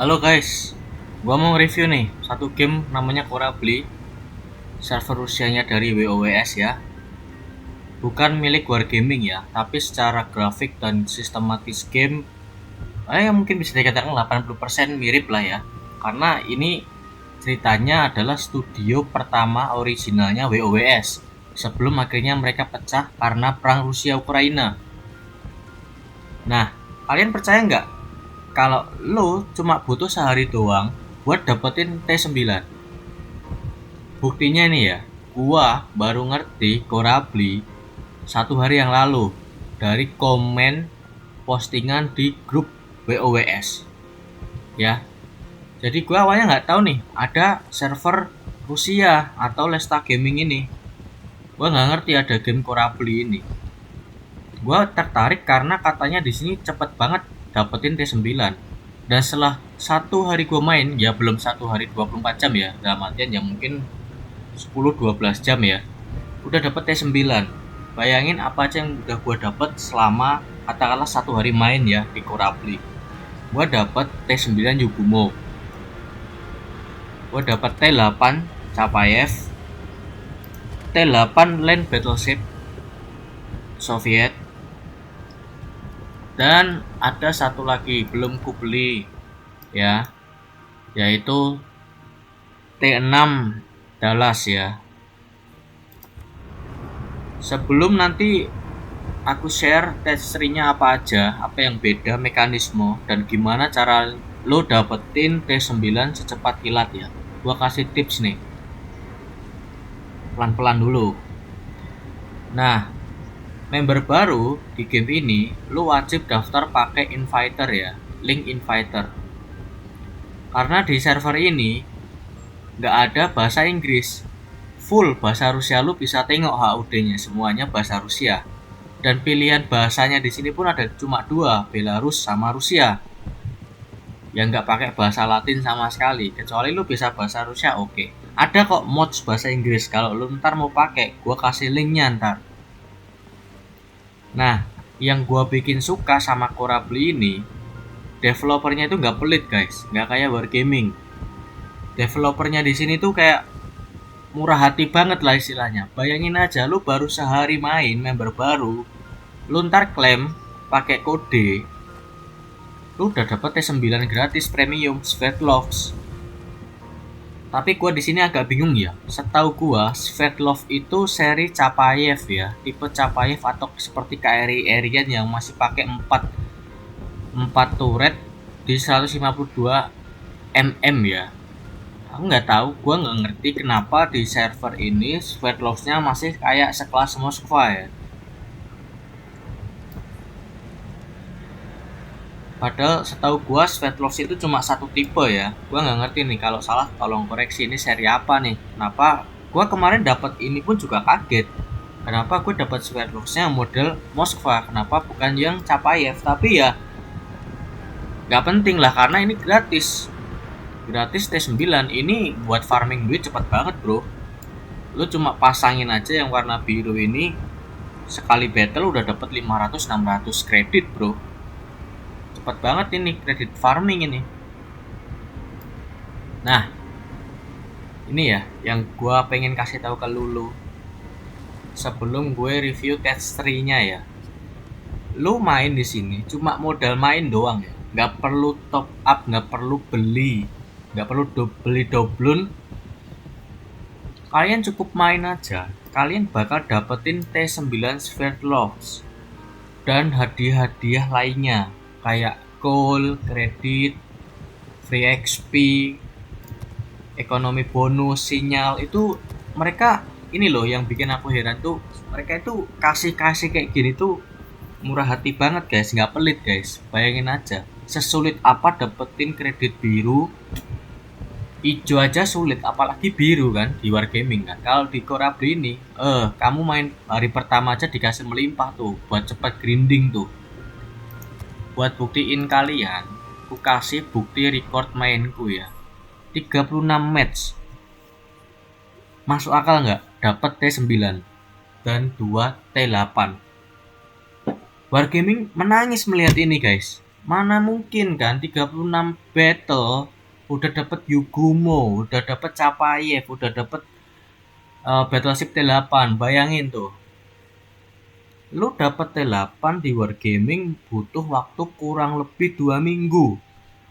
Halo guys, gua mau review nih satu game namanya Corabli, server Rusianya dari WOWS ya. Bukan milik Wargaming ya, tapi secara grafik dan sistematis game, mungkin bisa dikatakan 80% mirip lah ya. Karena ini ceritanya adalah studio pertama originalnya WOWS sebelum akhirnya mereka pecah karena perang Rusia Ukraina. Nah, kalian percaya nggak kalau lo cuma butuh sehari doang buat dapetin T9? Buktinya nih ya, gua baru ngerti Corabli 1 hari yang lalu dari komen postingan di grup WOWS ya. Jadi gua awalnya nggak tahu nih ada server Rusia atau Lesta Gaming ini. Gua nggak ngerti ada game Corabli ini. Gua tertarik karena katanya di sini cepet banget dapetin T9. Dan setelah 1 hari gua main, ya belum 1 hari 24 jam ya, dalam artian ya mungkin 10-12 jam ya, udah dapet T9. Bayangin apa aja yang udah gue dapet selama katakanlah 1 hari main ya di Corabli. Gue dapet T9 Yugumo, gue dapet T8 Chapayev, T8 Land Battleship Soviet, dan ada satu lagi belum ku beli ya, yaitu T6 Dallas ya. Sebelum nanti aku share test-nya apa aja, apa yang beda mekanisme, dan gimana cara lo dapetin T9 secepat kilat ya. Gua kasih tips nih, pelan-pelan dulu. Nah, member baru di game ini, lo wajib daftar pakai inviter ya, link inviter. Karena di server ini nggak ada bahasa Inggris, full bahasa Rusia. Lo bisa tengok HUD-nya, semuanya bahasa Rusia. Dan pilihan bahasanya di sini pun ada cuma dua, Belarus sama Rusia. Yang nggak pakai bahasa Latin sama sekali, kecuali lu bisa bahasa Rusia, oke. Ada kok mods bahasa Inggris, kalau lu ntar mau pakai, gua kasih linknya ntar. Nah, yang gua bikin suka sama Corabli ini, developernya itu nggak pelit guys, nggak kayak Wargaming. Developernya di sini tuh kayak murah hati banget lah istilahnya. Bayangin aja, lu baru sehari main, member baru, lu ntar klaim pakai kode, lu udah dapet T9 gratis premium Svetlov. Tapi gua di sini agak bingung ya. Setahu gua Svetlov itu seri Chapayev ya, tipe Chapayev atau seperti KRI Arian yang masih pakai 4 turret di 152 mm ya. Aku nggak tahu, gua nggak ngerti kenapa di server ini Svetlovnya masih kayak sekelas Moskva ya. Padahal setahu gua Svetlov itu cuma satu tipe ya. Gua nggak ngerti nih, kalau salah tolong koreksi, ini seri apa nih. Kenapa gua kemarin dapat ini pun juga kaget. Kenapa gue dapat Svetlovnya model Moskva? Kenapa bukan yang Chapayev? Tapi ya nggak penting lah karena ini gratis. Gratis T9 ini buat farming duit cepet banget bro. Lu cuma pasangin aja yang warna biru ini, sekali battle udah dapat 500-600 kredit bro. Cepet banget ini kredit farming ini. Nah, ini ya yang gue pengen kasih tahu ke Lulu sebelum gue review test tree-nya ya. Lu main di sini cuma modal main doang ya, nggak perlu top up, nggak perlu beli, nggak perlu beli doblun. Kalian cukup main aja, kalian bakal dapetin T9 Svetlovs dan hadiah-hadiah lainnya kayak gold, kredit, free XP, ekonomi bonus, sinyal. Itu mereka ini loh yang bikin aku heran tuh, mereka itu kasih kayak gini tuh murah hati banget guys, nggak pelit guys. Bayangin aja, sesulit apa dapetin kredit biru. Ijo aja sulit, apalagi biru kan di Wargaming kan. Kalau di Corabli ini, kamu main hari pertama aja dikasih melimpah tuh buat cepat grinding tuh. Buat buktiin kalian, aku kasih bukti record mainku ya. 36 match. Masuk akal nggak? Dapat T9 dan 2 T8. Wargaming menangis melihat ini guys. Mana mungkin kan 36 battle udah dapet Yugumo, udah dapet Capayev, udah dapet Battleship T8. Bayangin tuh. Lu dapet T8 di Wargaming butuh waktu kurang lebih 2 minggu.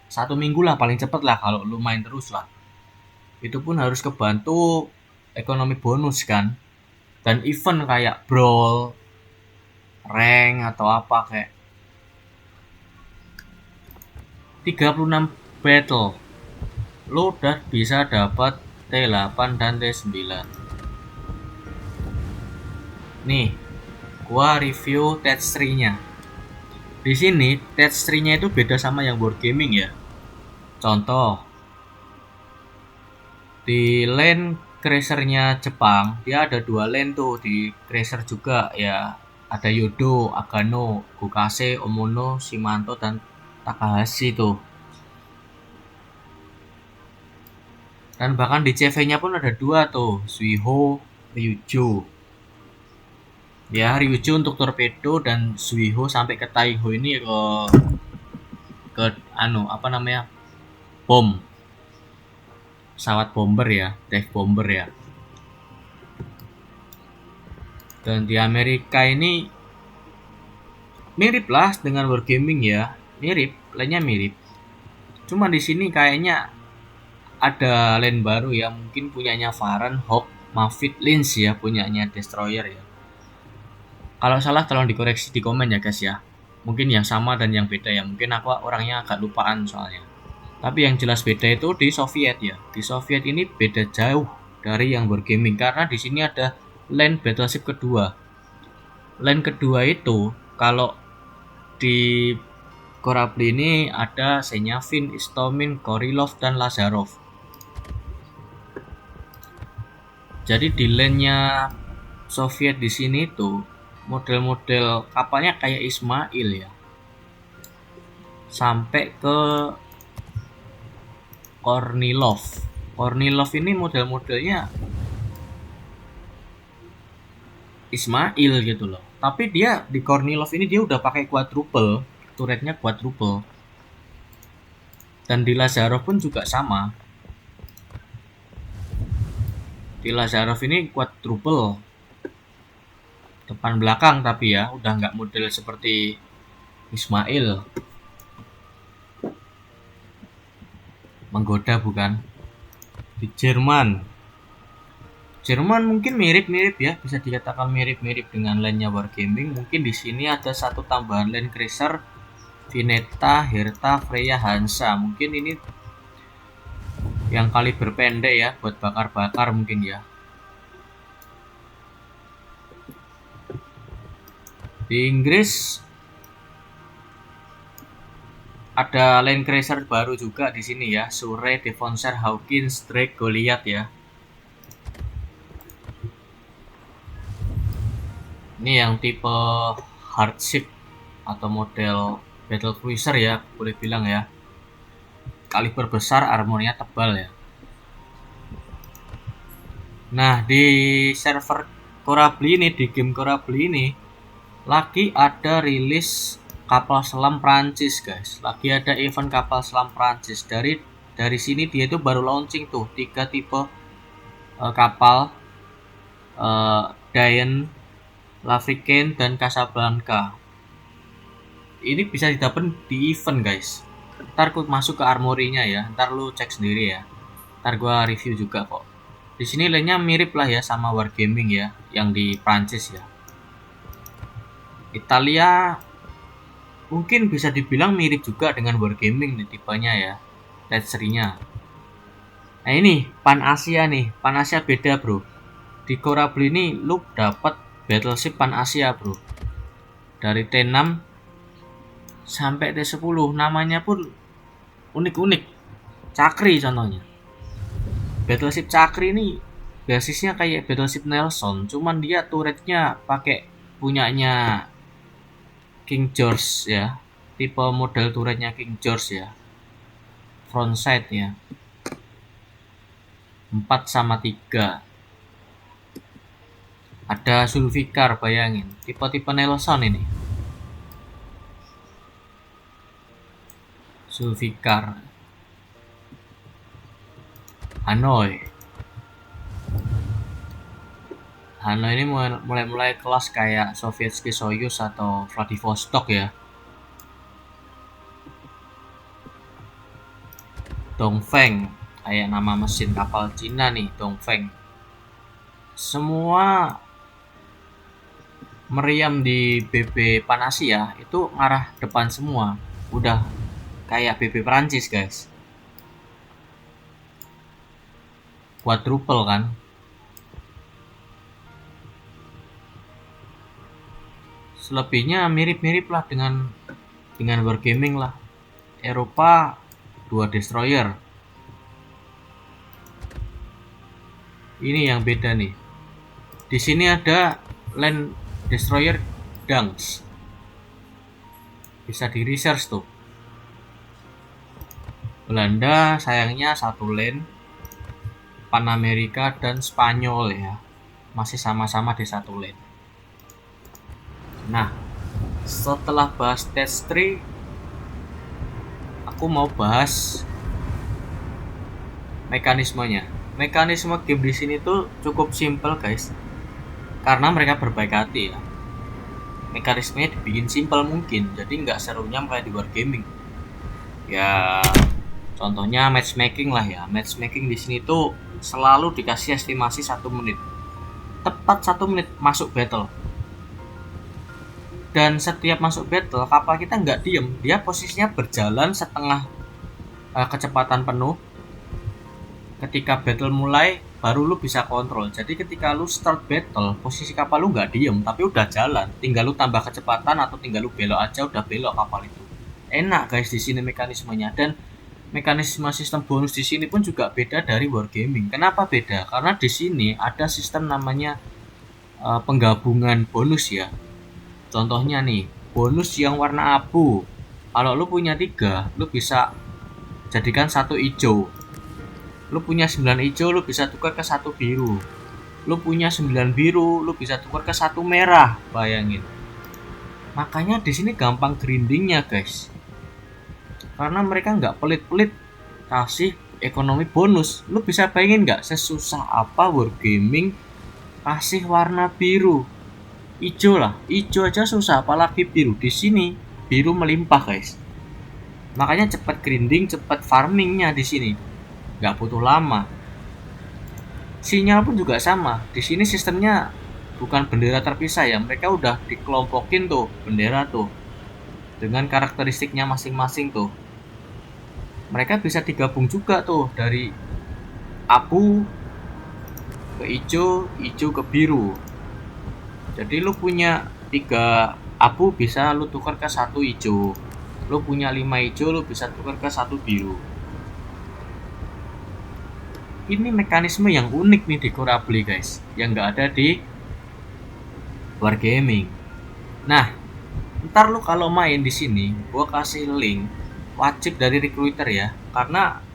1 minggu lah paling cepet lah kalau lu main terus lah. Itu pun harus kebantu ekonomi bonus kan. Dan event kayak brawl, rank atau apa kayak 36 battle lo udah bisa dapat T8 dan T9. Nih, gua review stats tree-nya. Di sini stats tree-nya itu beda sama yang board gaming ya. Contoh, di lane Cracer-nya Jepang, dia ada 2 lane tuh di Cracer juga ya. Ada Yodo, Agano, Gokase, Omono, Shimanto, dan Takahashi tuh. Dan bahkan di CV-nya pun ada 2 tuh, Suiho, Ryujo. Ya, Ryujo untuk torpedo dan Suiho sampai ke Taiho ini ke apa namanya? Bom. Pesawat bomber ya, dive bomber ya. Dan di Amerika ini mirip lah dengan Wargaming ya, mirip, lainnya mirip. Cuma di sini kayaknya ada lane baru ya, mungkin punyanya Varan, Hawk, Mavit, Lynch ya, punyanya Destroyer ya. Kalau salah tolong dikoreksi di komen ya guys ya. Mungkin yang sama dan yang beda ya, mungkin aku orangnya agak lupaan soalnya. Tapi yang jelas beda itu di Soviet ya. Di Soviet ini beda jauh dari yang Wargaming karena di sini ada lane battleship kedua. Lane kedua itu kalau di Korabli ini ada Senyavin, Istomin, Korilov, dan Lazarov. Jadi di lane-nya Soviet di sini tuh model-model kapalnya kayak Ismail ya. Sampai ke Kornilov. Kornilov ini model-modelnya Ismail gitu loh. Tapi dia di Kornilov ini dia udah pakai quadruple, turretnya quadruple. Dan di Lazarov pun juga sama. Di Lazarov ini quadruple. Depan belakang tapi ya, udah nggak model seperti Ismail. Menggoda bukan? Di Jerman mungkin mirip-mirip ya, bisa dikatakan mirip-mirip dengan lane-nya Wargaming. Mungkin di sini ada satu tambahan lane Cracer, Vineta, Herta, Freya, Hansa. Mungkin ini yang kaliber pendek ya, buat bakar-bakar mungkin ya. Di Inggris ada lane Cracer baru juga di sini ya, Surrey, Devonshire, Hawkins, Drake, Goliath ya. Ini yang tipe hardship atau model battle cruiser ya, boleh bilang ya. Kaliber besar, armornya tebal ya. Nah, di server Korabli ini, di game Korabli ini lagi ada rilis kapal selam Prancis guys. Lagi ada event kapal selam Prancis. Dari sini dia itu baru launching tuh 3 tipe kapal, Diane, Lafricaine, dan Casablanca. Ini bisa didapat di event guys. Ntar aku masuk ke armory-nya ya. Ntar lu cek sendiri ya. Ntar gua review juga kok. Di sini lainnya mirip lah ya sama Wargaming ya, yang di Prancis ya. Italia mungkin bisa dibilang mirip juga dengan Wargaming nih tipenya ya, serinya. Nah ini Pan Asia nih, Pan Asia beda bro. Di Korabli ini lu dapat battleship Pan Asia bro. Dari T6 sampai T10, namanya pun unik-unik. Cakri contohnya. Battleship Cakri ini basisnya kayak Battleship Nelson, cuman dia turretnya pakai punyanya King George ya, tipe model turretnya King George ya, frontside ya, 4/3. Ada Zulfikar, bayangin, tipe-tipe Nelson ini. Zulfikar. Hanoi. Hanoi ini mulai kelas kayak Sovietsky Soyuz atau Vladivostok ya. Dongfeng, kayak nama mesin kapal Cina nih, Dongfeng. Semua meriam di BB Panasia itu ngarah depan semua. Udah kayak BB Perancis guys. Quadruple kan. Selebihnya mirip-mirip lah dengan Wargaming lah. Eropa 2 destroyer. Ini yang beda nih. Di sini ada land destroyer Dunks. Bisa di research tuh. Belanda sayangnya satu land. Pan Amerika dan Spanyol ya. Masih sama-sama di satu land. Nah, setelah bahas stage 3, aku mau bahas mekanismenya. Mekanisme game di sini tuh cukup simple guys, karena mereka berbaik hati ya. Mekanismenya dibikin simple mungkin, jadi nggak serunya mulai di Wargaming. Ya, contohnya matchmaking lah ya. Matchmaking di sini tuh selalu dikasih estimasi 1 menit. Tepat 1 menit masuk battle. Dan setiap masuk battle, kapal kita nggak diem, dia posisinya berjalan setengah kecepatan penuh. Ketika battle mulai, baru lu bisa kontrol. Jadi ketika lu start battle, posisi kapal lu nggak diem, tapi udah jalan. Tinggal lu tambah kecepatan atau tinggal lu belok aja, udah belok kapal itu. Enak guys di sini mekanismenya. Dan mekanisme sistem bonus di sini pun juga beda dari Wargaming. Kenapa beda? Karena di sini ada sistem namanya penggabungan bonus ya. Contohnya nih, bonus yang warna abu. Kalau lu punya 3, lu bisa jadikan 1 hijau. Lu punya 9 hijau, lu bisa tukar ke 1 biru. Lu punya 9 biru, lu bisa tukar ke 1 merah. Bayangin. Makanya di sini gampang grindingnya guys. Karena mereka nggak pelit-pelit kasih ekonomi bonus. Lu bisa bayangin nggak sesusah apa Wargaming kasih warna biru? Hijau lah, hijau aja susah, apalagi biru. Di sini biru melimpah guys. Makanya cepat grinding, cepat farmingnya di sini. Nggak butuh lama. Sinyal pun juga sama. Di sini sistemnya bukan bendera terpisah ya. Mereka udah dikelompokin tuh bendera tuh dengan karakteristiknya masing-masing tuh. Mereka bisa digabung juga tuh dari abu ke hijau, hijau ke biru. Jadi lu punya 3 abu bisa lu tukar ke 1 hijau. Lu punya 5 hijau lu bisa tukar ke 1 biru. Ini mekanisme yang unik nih di Corably guys, yang nggak ada di Wargaming. Nah, ntar lu kalau main di sini, gua kasih link wajib dari recruiter ya, karena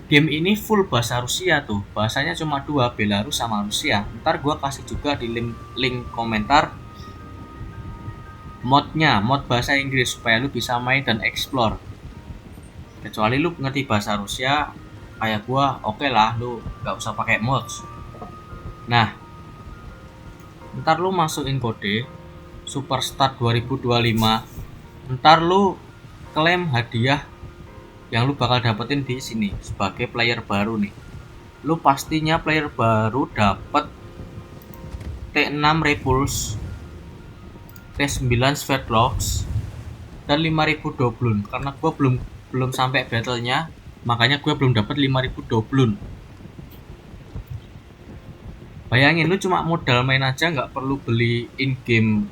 game ini full bahasa Rusia tuh. Bahasanya cuma 2, Belarus sama Rusia. Ntar gua kasih juga di link komentar modnya, mod bahasa Inggris supaya lu bisa main dan explore. Kecuali lu ngerti bahasa Rusia kayak gua, oke lah, lu nggak usah pakai mods. Nah, ntar lu masukin kode Superstar 2025. Ntar lu klaim hadiah yang lu bakal dapetin di sini sebagai player baru nih. Lu pastinya player baru dapet T6 Repulse, T9 Svetlox, dan 5000 doubloon. Karena gue belum sampai battlenya, makanya gue belum dapet 5000 doubloon. Bayangin lu cuma modal main aja, nggak perlu beli in game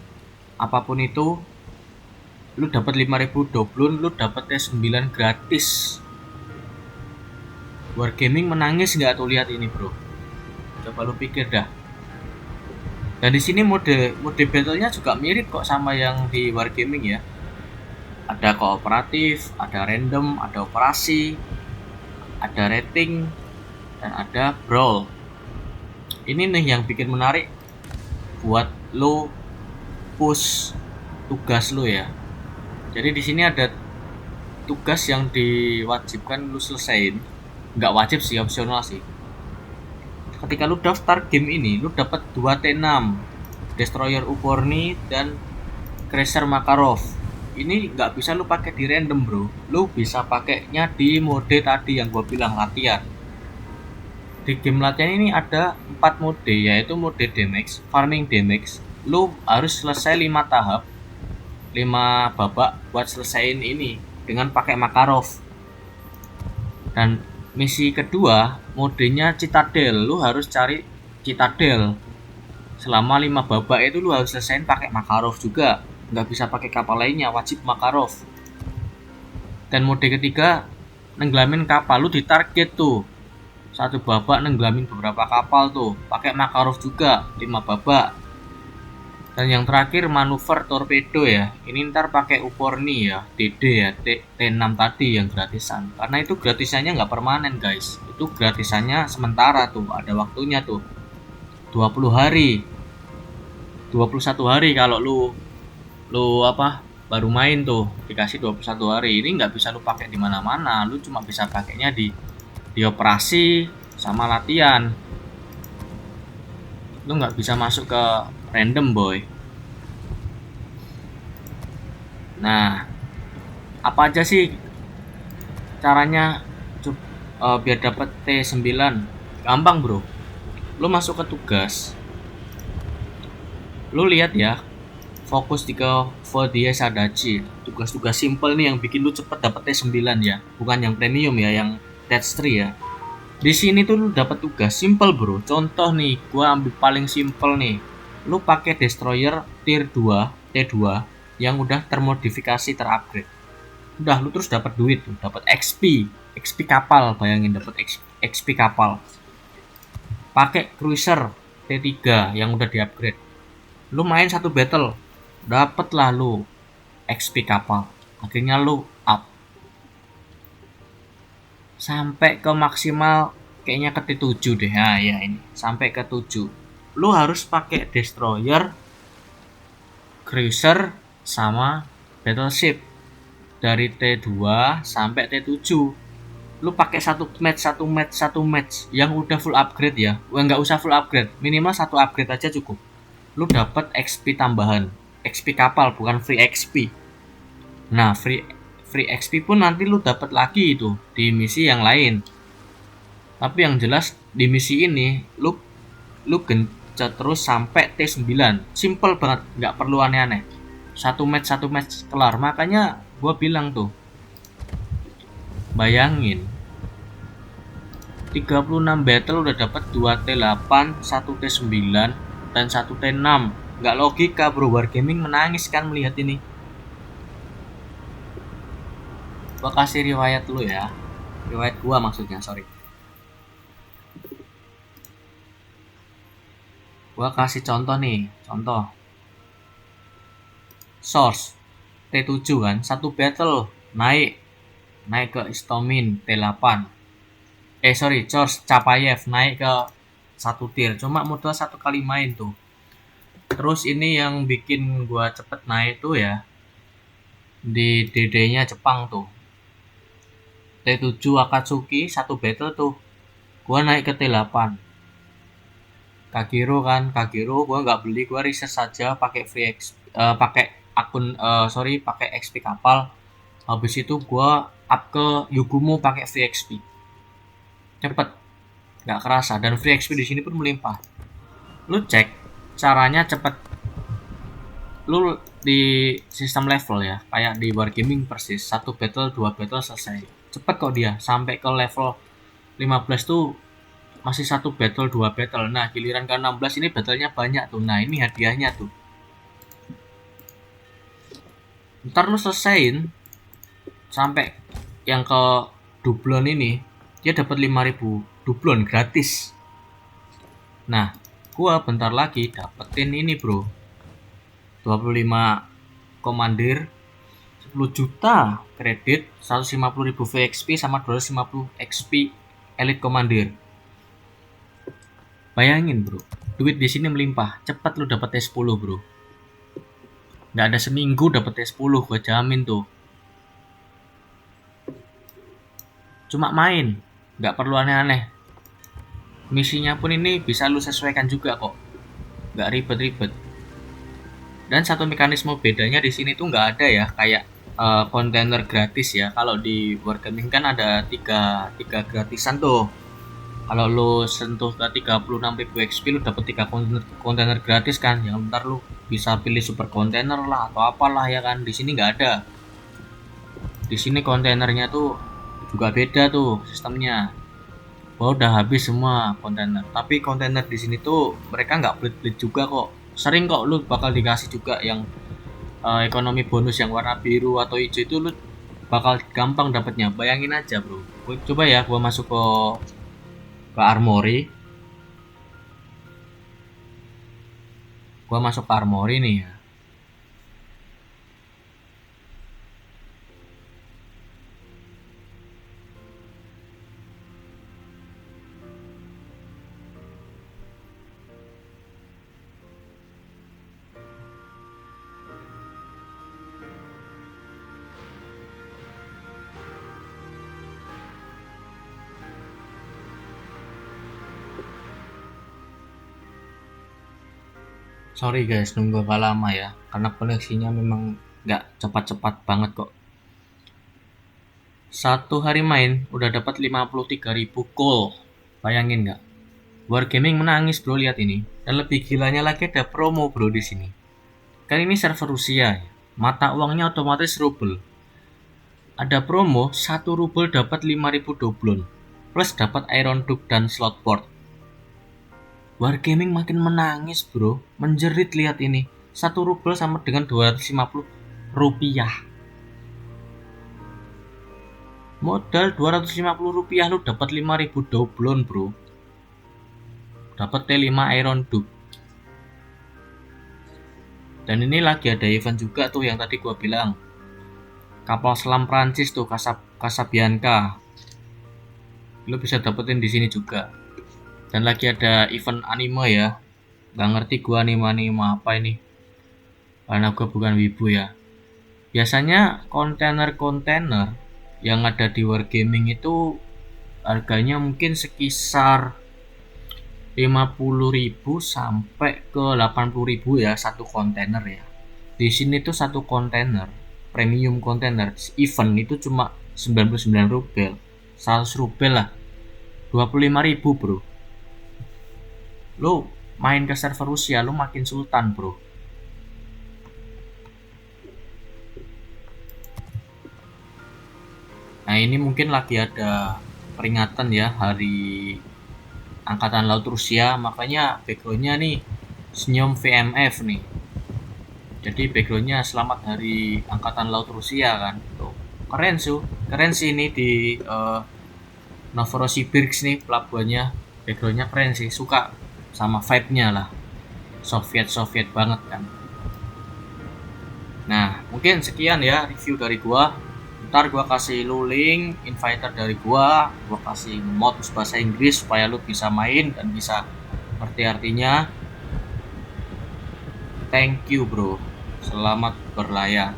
apapun itu. Lu dapat 5000 doubloon, lu dapat T9 gratis. Wargaming menangis nggak tuh lihat ini bro? Coba lu pikir dah. Dan di sini mode battlenya juga mirip kok sama yang di Wargaming ya. Ada kooperatif, ada random, ada operasi, ada rating, dan ada brawl. Ini nih yang bikin menarik buat lo push tugas lo ya. Jadi di sini ada tugas yang diwajibkan lu selesain, nggak wajib sih, opsional sih. Ketika lu daftar game ini, lu dapat 2 T6, Destroyer Uporny dan Crazer Makarov. Ini nggak bisa lu pakai di random bro, lu bisa pakainya di mode tadi yang gua bilang, latihan. Di game latihan ini ada 4 mode, yaitu mode damage, farming damage. Lu harus selesai 5 tahap, 5 babak buat selesaiin ini dengan pakai Makarov. Dan misi kedua modenya Citadel, lu harus cari Citadel selama 5 babak itu. Lu harus selesaiin pakai Makarov juga, nggak bisa pakai kapal lainnya, wajib Makarov. Dan mode ketiga nenggelamin kapal, lu ditarget tuh satu babak nenggelamin beberapa kapal tuh pakai Makarov juga 5 babak. Dan yang terakhir manuver torpedo ya, ini ntar pakai Uporny ya, DD ya, T6 tadi yang gratisan. Karena itu gratisannya nggak permanen guys, itu gratisannya sementara tuh, ada waktunya tuh 20 hari, 21 hari kalau lu baru main tuh dikasih 21 hari. Ini nggak bisa lu pakai di mana-mana, lu cuma bisa pakainya di operasi sama latihan. Lu nggak bisa masuk ke random boy. Nah, apa aja sih caranya biar dapet T9? Gampang bro, lu masuk ke tugas, lu lihat ya, fokus di ke Vodia Sadachi, tugas-tugas simple nih yang bikin lu cepet dapet T9 ya, bukan yang premium ya, yang Tats 3 ya. Di sini tuh lu dapat tugas simple bro. Contoh nih, gua ambil paling simple nih. Lu pakai destroyer tier 2, T2 yang udah termodifikasi, terupgrade. Udah lu terus dapat duit tuh, dapat XP kapal, bayangin dapat XP kapal. Pakai cruiser T3 yang udah diupgrade. Lu main satu battle, dapet lah lu XP kapal. Akhirnya lu up sampai ke maksimal, kayaknya ke T7 deh. Nah ya ini sampai ke 7. Lu harus pakai destroyer, cruiser sama battleship dari T2 sampai T7. Lu pakai satu match yang udah full upgrade ya. Nggak usah full upgrade, minimal satu upgrade aja cukup. Lu dapat XP tambahan, XP kapal, bukan free XP. Nah, free XP pun nanti lu dapat lagi itu di misi yang lain. Tapi yang jelas di misi ini lu gencet terus sampai T9. Simple banget, nggak perlu aneh-aneh. Satu match kelar. Makanya gua bilang tuh, bayangin 36 battle udah dapat 2 T8, 1 T9 dan 1 T6. Nggak logika bro, Wargaming menangis kan melihat ini. Gua kasih riwayat dulu ya, riwayat gua maksudnya, sorry. Gua kasih contoh nih, contoh source T7 kan, satu battle naik ke Istomin T8. Source Capayev naik ke satu tier, cuma modal satu kali main tuh. Terus ini yang bikin gua cepet naik tuh ya, di DD-nya Jepang tuh, T7 Akatsuki satu battle tuh gua naik ke T8. Kagero gua nggak beli, gua riset saja pakai pakai akun pakai XP kapal. Habis itu gua up ke Yugumo pakai free XP. Cepet, nggak kerasa, dan free XP di sini pun melimpah. Lu cek caranya cepet. Lu di sistem level ya, kayak di Wargaming persis, satu battle, dua battle selesai. Cepet kok dia, sampai ke level 15 tuh masih satu battle, dua battle. Nah giliran ke 16 ini battlenya banyak tuh. Nah ini hadiahnya tuh, ntar lu selesain sampai yang ke dublon ini, dia dapat 5.000 dublon gratis. Nah gua bentar lagi dapetin ini bro, 25 komandir, 10 juta kredit, 150.000 VXP sama 250 XP elite komandir. Bayangin bro, duit di sini melimpah, cepat lu dapet T10 bro. Nggak ada seminggu dapet T10, gue jamin tuh. cuma main, nggak perlu aneh-aneh. Misinya pun ini bisa lu sesuaikan juga kok, nggak ribet-ribet. Dan satu mekanisme bedanya di sini tuh nggak ada ya kayak kontainer gratis ya. Kalau di Wargaming kan ada tiga gratisan tuh. Kalau lu sentuh ke 36.000 XP lu dapat 3 kontainer gratis kan. Yang ntar lu bisa pilih super kontainer lah atau apalah ya kan. Di sini nggak ada. Di sini kontainernya tuh juga beda tuh sistemnya. Gua udah habis semua kontainer. Tapi kontainer di sini tuh mereka nggak pelit-pelit juga kok. Sering kok lu bakal dikasih juga yang ekonomi bonus yang warna biru atau hijau itu lu bakal gampang dapatnya. Bayangin aja bro. Coba ya gua masuk ke armory. Gua masuk ke armory nih ya. Sorry guys, nunggu agak lama ya. Karena koneksinya memang nggak cepat-cepat banget kok. Satu hari main udah dapat 53.000 call. Bayangin nggak? Wargaming menangis bro, lihat ini. Dan lebih gilanya lagi ada promo bro di sini. Kan ini server Rusia ya. Mata uangnya otomatis ruble. Ada promo 1 rubel dapat 5.000 doblon. Plus dapat Iron Duke dan slot port. Wargaming makin menangis bro. Menjerit lihat ini. 1 rubel sama dengan 250 rupiah. Modal 250 rupiah lu dapat 5.000 doblon bro. Dapat T5 Iron Duke. Dan ini lagi ada event juga tuh yang tadi gua bilang. Kapal selam Prancis tuh Casabianca. Lu bisa dapetin di sini juga. Dan lagi ada event anime ya. Gak ngerti gua anime apa ini. Karena gua bukan wibu ya. Biasanya kontainer-kontainer yang ada di Wargaming itu harganya mungkin sekisar 50.000 sampai ke 80.000 ya satu kontainer ya. Di sini tuh satu kontainer premium kontainer event itu cuma 99 rubel, 100 rubel lah, 25.000 bro. Lo main ke server Rusia lo makin sultan bro. Nah ini mungkin lagi ada peringatan ya hari Angkatan Laut Rusia, makanya backgroundnya nih senyum VMF nih. Jadi backgroundnya selamat hari Angkatan Laut Rusia kan. Tuh, keren sih ini di Novorossiysk nih pelabuhannya. Backgroundnya keren sih, suka sama vibe-nya lah. Soviet banget kan. Nah mungkin sekian ya review dari gua. Ntar gua kasih lu link inviter dari gua kasih modus bahasa Inggris supaya lu bisa main dan bisa ngerti artinya. Thank you bro, selamat berlayar.